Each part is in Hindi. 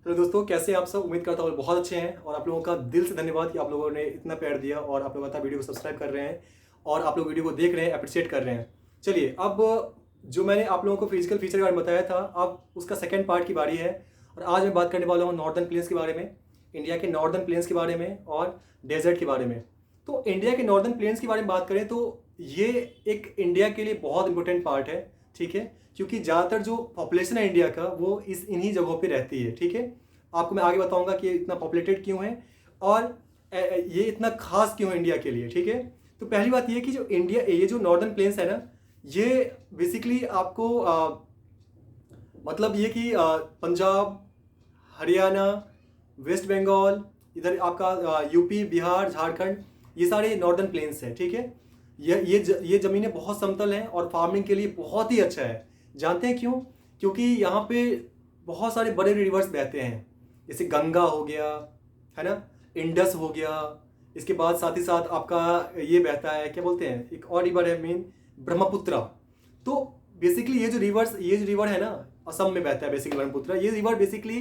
हेलो दोस्तों, कैसे हैं आप सब। उम्मीद करता हूँ बहुत अच्छे हैं और आप लोगों का दिल से धन्यवाद कि आप लोगों ने इतना प्यार दिया और आप लोग आता वीडियो को सब्सक्राइब कर रहे हैं और आप लोग वीडियो को देख रहे हैं, अप्रिशिएट कर रहे हैं। चलिए, अब जो मैंने आप लोगों को फिजिकल फीचर के बारे में बताया था, अब उसका सेकंड पार्ट की बारी है और आज मैं बात करने वाला हूँ नॉर्दर्न प्लेन्स के बारे में, इंडिया के नॉर्दर्न प्लेन्स के बारे में और डेजर्ट के बारे में। तो इंडिया के नॉर्दर्न प्लेन्स के बारे में बात करें तो ये एक इंडिया के लिए बहुत इंपॉर्टेंट पार्ट है, ठीक है, क्योंकि ज़्यादातर जो पॉपुलेशन है इंडिया का वो इन्हीं जगहों पे रहती है, ठीक है। आपको मैं आगे बताऊंगा कि इतना पॉपुलेटेड क्यों है और ये इतना खास क्यों है इंडिया के लिए, ठीक है। तो पहली बात ये कि जो इंडिया, ये जो नॉर्दर्न प्लेन्स है ना, ये बेसिकली आपको मतलब ये कि पंजाब, हरियाणा, वेस्ट बंगाल, इधर आपका यूपी, बिहार, झारखंड, ये सारे नॉर्दर्न प्लेन्स हैं, ठीक है। ये ज़मीनें बहुत समतल हैं और फार्मिंग के लिए बहुत ही अच्छा है। जानते हैं क्यों? क्योंकि यहाँ पे बहुत सारे बड़े रिवर्स बहते हैं, जैसे गंगा हो गया, है ना, इंडस हो गया, इसके बाद साथ ही साथ आपका ये बहता है, क्या बोलते हैं, एक और रिवर है मेन, ब्रह्मपुत्र। तो बेसिकली ये जो रिवर है ना, असम में बहता है बेसिकली ब्रह्मपुत्र। ये रिवर बेसिकली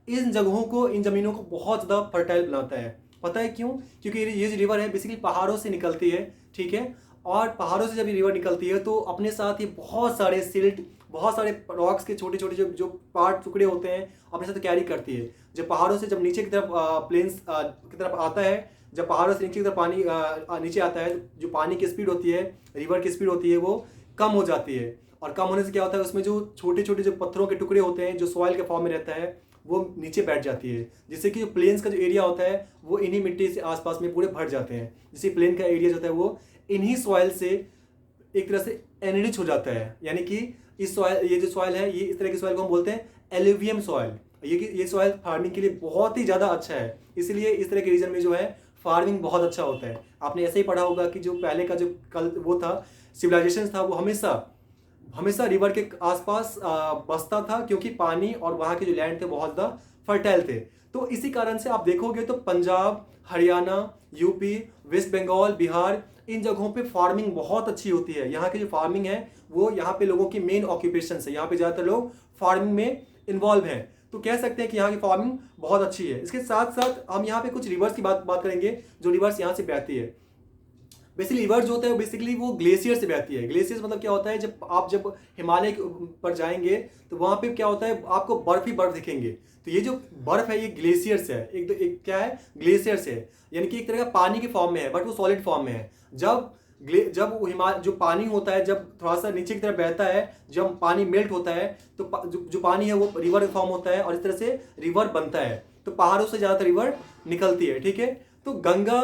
इन जगहों को, इन ज़मीनों को बहुत ज़्यादा फर्टाइल बनाता है। पता है क्यों? क्योंकि ये जो रिवर है बेसिकली पहाड़ों से निकलती है, ठीक है। और पहाड़ों से जब ये रिवर निकलती है तो अपने साथ ये बहुत सारे सिल्ट, बहुत सारे रॉक्स के छोटे छोटे जो पार्ट टुकड़े होते हैं अपने साथ कैरी करती है। जब पहाड़ों से जब नीचे की तरफ प्लेन्स की तरफ आता है, जब पहाड़ों से नीचे की तरफ पानी नीचे आता है, जो पानी की स्पीड होती है, रिवर की स्पीड होती है, वो कम हो जाती है। और कम होने से क्या होता है, उसमें जो छोटे छोटे जो पत्थरों के टुकड़े होते हैं जो सॉइल के फॉर्म में रहता है वो नीचे बैठ जाती है, जिससे कि जो प्लेन्स का जो एरिया होता है वो इन्हीं मिट्टी से आसपास में पूरे भर जाते हैं। जिससे प्लेन का एरिया जो होता है वो इन्हीं सॉइल से एक तरह से एनरिच हो जाता है। यानी कि इस सॉइल, ये जो सॉइल है, ये इस तरह की सॉइल को हम बोलते हैं एलुवियम सॉइल। ये सॉइल फार्मिंग के लिए बहुत ही ज़्यादा अच्छा है, इसलिए इस तरह के रीजन में जो है फार्मिंग बहुत अच्छा होता है। आपने ऐसे ही पढ़ा होगा कि जो पहले का जो कल वो था, सिविलाइजेशन था, वो हमेशा रिवर के आसपास बसता था, क्योंकि पानी और वहाँ के जो लैंड थे बहुत ज़्यादा फर्टाइल थे। तो इसी कारण से आप देखोगे तो पंजाब, हरियाणा, यूपी, वेस्ट बंगाल, बिहार, इन जगहों पे फार्मिंग बहुत अच्छी होती है। यहाँ की जो फार्मिंग है वो यहाँ पे लोगों की मेन ऑक्यूपेशन है, यहाँ पे ज़्यादातर लोग फार्मिंग में इन्वॉल्व हैं। तो कह सकते हैं कि यहाँ की फार्मिंग बहुत अच्छी है। इसके साथ साथ हम यहाँ पे कुछ रिवर्स की बात करेंगे, जो रिवर्स यहाँ से बहती है। बेसिकली रिवर जो होता है बेसिकली वो ग्लेशियर से बहती है। ग्लेशियर्स मतलब क्या होता है, जब हिमालय पर जाएंगे तो वहाँ पे क्या होता है, आपको बर्फ ही बर्फ दिखेंगे। तो ये जो बर्फ है ये ग्लेशियर्स है, एक क्या है, ग्लेशियर्स है। यानी कि एक तरह का पानी के फॉर्म में है, बट वो सॉलिड फॉर्म में है। जब वो हिमालय जो पानी होता है, जब थोड़ा सा नीचे की तरफ बहता है, जब पानी मेल्ट होता है तो जो पानी है वो रिवर फॉर्म होता है और इस तरह से रिवर बनता है। तो पहाड़ों से ज़्यादातर रिवर निकलती है, ठीक है। तो गंगा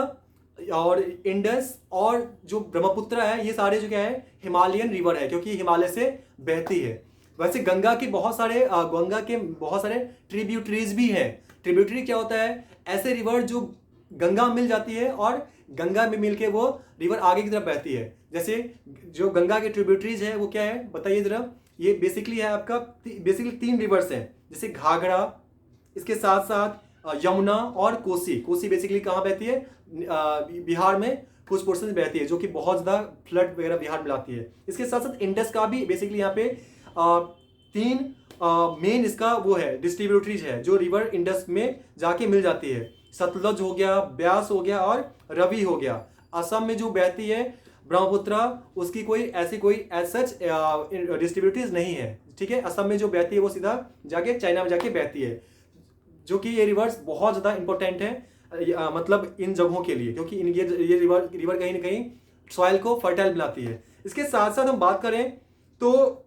और इंडस और जो ब्रह्मपुत्र है, ये सारे जो क्या है, हिमालयन रिवर है, क्योंकि हिमालय से बहती है। वैसे गंगा के बहुत सारे ट्रिब्यूटरीज भी हैं। ट्रिब्यूटरी क्या होता है, ऐसे रिवर जो गंगा मिल जाती है और गंगा में मिलके वो रिवर आगे की तरफ बहती है। जैसे जो गंगा के ट्रिब्यूटरीज है वो क्या है, बताइए जरा। ये बेसिकली है आपका, बेसिकली 3 रिवर्स हैं, जैसे घाघरा, इसके साथ साथ यमुना और कोसी बेसिकली कहाँ बहती है, बिहार में कुछ पोर्शन बहती है, जो कि बहुत ज़्यादा फ्लड वगैरह बिहार में लाती है। इसके साथ साथ इंडस का भी बेसिकली यहाँ पे 3 मेन इसका वो है, डिस्ट्रीब्यूटरीज है, जो रिवर इंडस में जाके मिल जाती है। सतलज हो गया, ब्यास हो गया और रवि हो गया। असम में जो बहती है ब्रह्मपुत्र, उसकी कोई एज सच डिस्ट्रीब्यूटरीज नहीं है, ठीक है। असम में जो बहती है वो सीधा जाके चाइना में जाके बहती है, जो कि ये रिवर्स बहुत ज़्यादा इंपॉर्टेंट है मतलब इन जगहों के लिए, क्योंकि ये रिवर कहीं ना कहीं सॉइल को फर्टाइल बनाती है। इसके साथ साथ हम बात करें तो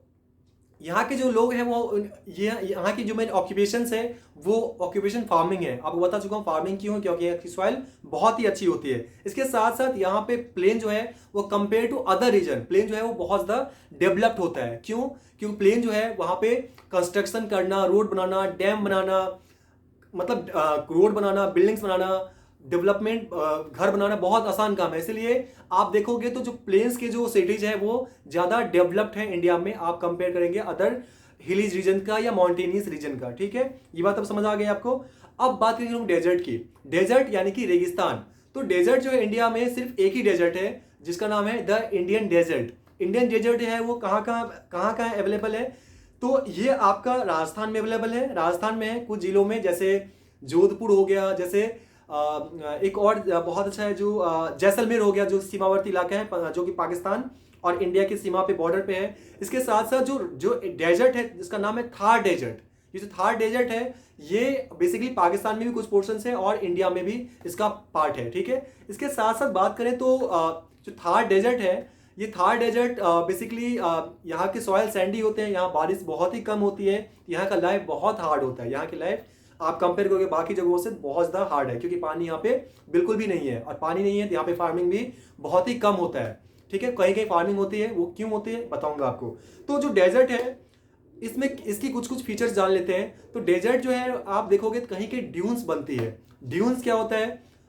यहाँ के जो लोग हैं वो, ये यहाँ की जो मेन ऑक्यूपेशन है वो ऑक्यूपेशन फार्मिंग है। आपको बता चुका हूँ फार्मिंग क्यों है, क्योंकि यहाँ की सॉइल बहुत ही अच्छी होती है। इसके साथ साथ यहाँ पे प्लेन जो है वो compare to other region, plain जो है वो बहुत ज़्यादा डेवलप्ड होता है। क्यों? क्योंकि प्लेन जो है वहाँ पे कंस्ट्रक्शन करना, रोड बनाना, डैम बनाना, मतलब रोड बनाना, बिल्डिंग्स बनाना, डेवलपमेंट, घर बनाना बहुत आसान काम है। इसलिए आप देखोगे तो जो प्लेन्स के जो सिटीज है वो ज़्यादा डेवलप्ड है इंडिया में, आप कंपेयर करेंगे अदर हिलीज रीजन का या माउंटेनियस रीजन का, ठीक है। ये बात अब समझ आ गई आपको। अब बात करेंगे हम डेजर्ट की। डेजर्ट यानी कि रेगिस्तान। तो डेजर्ट जो है इंडिया में सिर्फ एक ही डेजर्ट है, जिसका नाम है the Indian desert. Indian desert है वो कहाँ कहाँ अवेलेबल है, तो ये आपका राजस्थान में अवेलेबल है, राजस्थान में है कुछ जिलों में, जैसे जोधपुर हो गया, जैसे एक और बहुत अच्छा है जो जैसलमेर हो गया, जो सीमावर्ती इलाका है जो कि पाकिस्तान और इंडिया की सीमा पे बॉर्डर पे है। इसके साथ साथ जो जो डेजर्ट है जिसका नाम है थार डेजर्ट, ये जो थार डेजर्ट है ये बेसिकली पाकिस्तान में भी कुछ पोर्शंस है और इंडिया में भी इसका पार्ट है, ठीक है। इसके साथ साथ बात करें तो जो थार डेजर्ट है, ये थार डेजर्ट बेसिकली यहाँ के सॉयल सैंडी होते हैं, यहाँ बारिश बहुत ही कम होती है, यहाँ का लाइफ बहुत हार्ड होता है, यहाँ की लाइफ आप कंपेयर करोगे बाकी जगहों से बहुत ज़्यादा हार्ड है, क्योंकि पानी यहाँ पे बिल्कुल भी नहीं है, और पानी नहीं है तो यहाँ पे फार्मिंग भी बहुत ही कम होता है, ठीक है। कहीं कहीं फार्मिंग होती है, वो क्यों होती है बताऊंगा आपको। तो जो डेजर्ट है इसमें इसकी कुछ कुछ फीचर्स जान लेते हैं। तो डेजर्ट जो है आप देखोगे तो कहीं के ड्यून्स बनती है। ड्यून्स क्या होता है,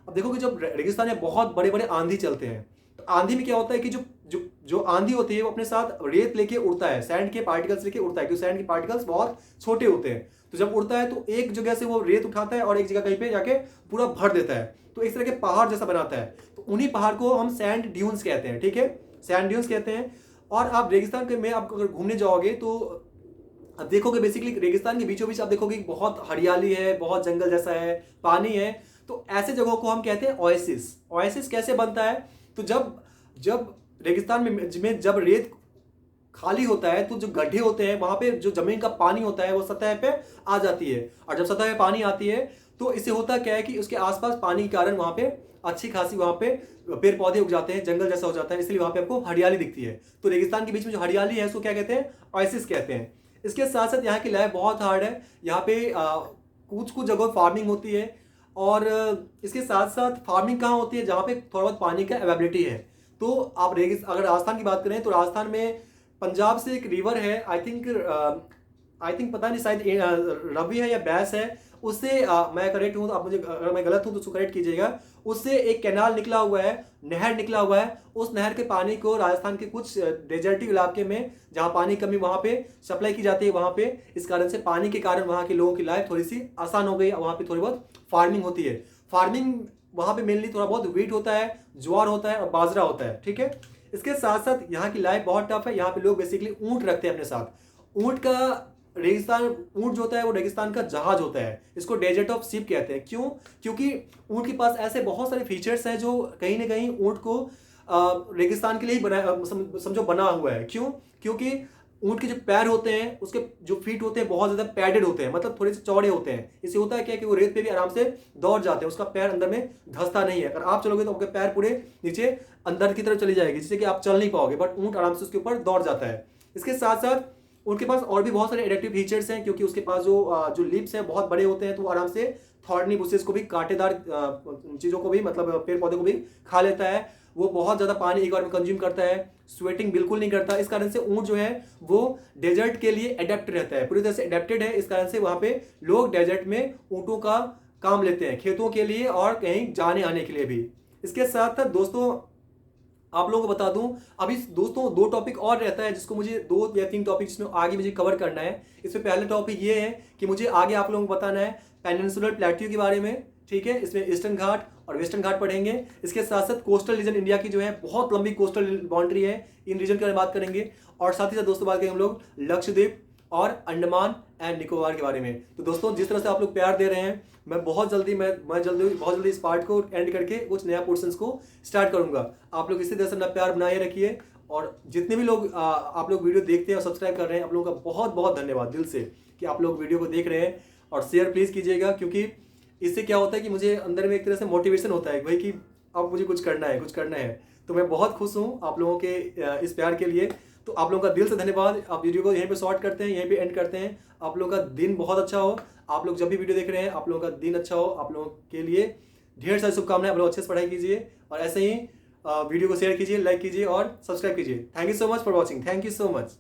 अब देखोगे जब रेगिस्तान में बहुत बड़े बड़े आंधी चलते हैं, तो आंधी में क्या होता है कि जो जो जो आंधी होती है वो अपने साथ रेत लेके उड़ता है, सैंड के पार्टिकल्स लेके उड़ता है, क्योंकि सैंड के पार्टिकल्स बहुत छोटे होते हैं। तो जब उड़ता है तो एक जगह से वो रेत उठाता है और एक जगह कहीं पे जाके पूरा भर देता है, तो इस तरह के पहाड़ जैसा बनाता है। तो उन्हीं पहाड़ को हम सैंड ड्यून्स कहते हैं, ठीक है, सैंड ड्यून्स कहते हैं। और आप रेगिस्तान के में आप अगर घूमने जाओगे तो अब देखोगे बेसिकली रेगिस्तान के बीचों बीच आप देखोगे बहुत हरियाली है, बहुत जंगल जैसा है, पानी है। तो ऐसे जगहों को हम कहते हैं ओएसिस। ओएसिस कैसे बनता है, तो जब जब रेगिस्तान में जब रेत खाली होता है तो जो गड्ढे होते हैं वहां पे जो जमीन का पानी होता है वो सतह पे आ जाती है, और जब सतह पे पानी आती है तो इससे होता क्या है कि उसके आसपास पानी के कारण वहां पे अच्छी खासी वहां पे पेड़ पौधे उग जाते हैं, जंगल जैसा हो जाता है, इसलिए वहां पे आपको हरियाली दिखती है। तो रेगिस्तान के बीच में जो हरियाली है उसको क्या कहते हैं, ओएसिस कहते हैं। इसके साथ साथ यहाँ की लाइफ बहुत हार्ड है, यहाँ पे कुछ कुछ जगह फार्मिंग होती है, और इसके साथ साथ फार्मिंग कहाँ होती है, जहाँ पे थोड़ा बहुत पानी का अवेलेबिलिटी है। तो आप अगर राजस्थान की बात करें तो राजस्थान में पंजाब से एक रिवर है, आई थिंक पता नहीं शायद रवि है या बैस है, उससे मैं करेक्ट हूँ तो आप मुझे, अगर मैं गलत हूँ तो उसको करेक्ट कीजिएगा, उससे एक कैनाल निकला हुआ है, नहर निकला हुआ है। उस नहर के पानी को राजस्थान के कुछ डेजर्टिक इलाके में जहाँ पानी कमी वहाँ पे सप्लाई की जाती है, वहाँ पे इस कारण से पानी के कारण वहाँ के लोगों की लाइफ थोड़ी सी आसान हो गई, वहाँ पे थोड़ी बहुत फार्मिंग होती है। फार्मिंग वहाँ पे मेनली थोड़ा बहुत व्हीट होता है, ज्वार होता है और बाजरा होता है, ठीक है। इसके साथ साथ यहाँ की लाइफ बहुत टफ है, यहाँ पे लोग बेसिकली ऊँट रखते हैं अपने साथ। ऊँट का रेगिस्तान, ऊँट जो होता है वो रेगिस्तान का जहाज होता है, इसको डेजर्ट ऑफ शिप कहते हैं। क्यों, क्योंकि ऊँट के पास ऐसे बहुत सारे फीचर्स हैं जो कहीं ना कहीं ऊँट को रेगिस्तान के लिए ही समझो बना हुआ है। क्यों, क्योंकि ऊँट के जो पैर होते हैं, उसके जो फीट होते हैं बहुत ज़्यादा पैडेड होते हैं, मतलब थोड़े से चौड़े होते हैं। इससे होता है क्या कि वो रेत पे भी आराम से दौड़ जाते हैं, उसका पैर अंदर में धंसता नहीं है। अगर आप चलोगे तो आपके पैर पूरे नीचे अंदर की तरफ चली जाएगी, जिससे कि आप चल नहीं पाओगे, बट ऊँट आराम से उसके ऊपर दौड़ जाता है। इसके साथ साथ उनके पास और भी बहुत सारे एडेप्टिव फीचर्स हैं, क्योंकि उसके पास जो लिप्स हैं बहुत बड़े होते हैं, तो वो आराम से थॉर्नी बुशेस को भी, कांटेदार चीज़ों को भी, मतलब पेड़ पौधे को भी खा लेता है। वो बहुत ज़्यादा पानी एक बार में कंज्यूम करता है, स्वेटिंग बिल्कुल नहीं करता। इस कारण से ऊँट जो है वो डेजर्ट के लिए एडेप्ट रहता है, पूरी तरह से एडेप्टेड है। इस कारण से वहाँ पे लोग डेजर्ट में ऊँटों का काम लेते हैं, खेतों के लिए और कहीं जाने आने के लिए भी। इसके साथ साथ दोस्तों आप लोगों को बता दूं, अभी दोस्तों 2 टॉपिक और रहता है जिसको मुझे 2 या 3 टॉपिक जिसमें आगे मुझे कवर करना है। इसमें पहला टॉपिक ये है कि मुझे आगे आप लोगों को बताना है पेनिनसुलर प्लेट्यू के बारे में, ठीक है। इसमें ईस्टर्न घाट और वेस्टर्न घाट पढ़ेंगे। इसके साथ साथ कोस्टल रीजन इंडिया की जो है बहुत लंबी कोस्टल बाउंड्री है, इन रीजन के बारे में बात करेंगे। और साथ ही साथ दोस्तों बात करेंगे हम लोग लक्षद्वीप और अंडमान एंड निकोबार के बारे में। तो दोस्तों जिस तरह से आप लोग प्यार दे रहे हैं, मैं बहुत जल्दी इस पार्ट को एंड करके कुछ नया पोर्शंस को स्टार्ट करूंगा। आप लोग इसी तरह से अपना प्यार बनाए रखिए, और जितने भी लोग आप लोग वीडियो देखते हैं और सब्सक्राइब कर रहे हैं, आप लोगों का बहुत बहुत धन्यवाद दिल से कि आप लोग वीडियो को देख रहे हैं। और शेयर प्लीज़ कीजिएगा, क्योंकि इससे क्या होता है कि मुझे अंदर में एक तरह से मोटिवेशन होता है भाई कि अब मुझे कुछ करना है। तो मैं बहुत खुश हूँ आप लोगों के इस प्यार के लिए। तो आप लोगों का दिल से धन्यवाद। आप वीडियो को यहीं पे शॉर्ट करते हैं, यहीं पे एंड करते हैं। आप लोगों का दिन बहुत अच्छा हो, आप लोग जब भी वीडियो देख रहे हैं आप लोगों का दिन अच्छा हो। आप लोगों के लिए ढेर सारी शुभकामनाएं। आप लोग अच्छे से पढ़ाई कीजिए और ऐसे ही वीडियो को शेयर कीजिए, लाइक कीजिए और सब्सक्राइब कीजिए। Thank you so much for watching. Thank you so much.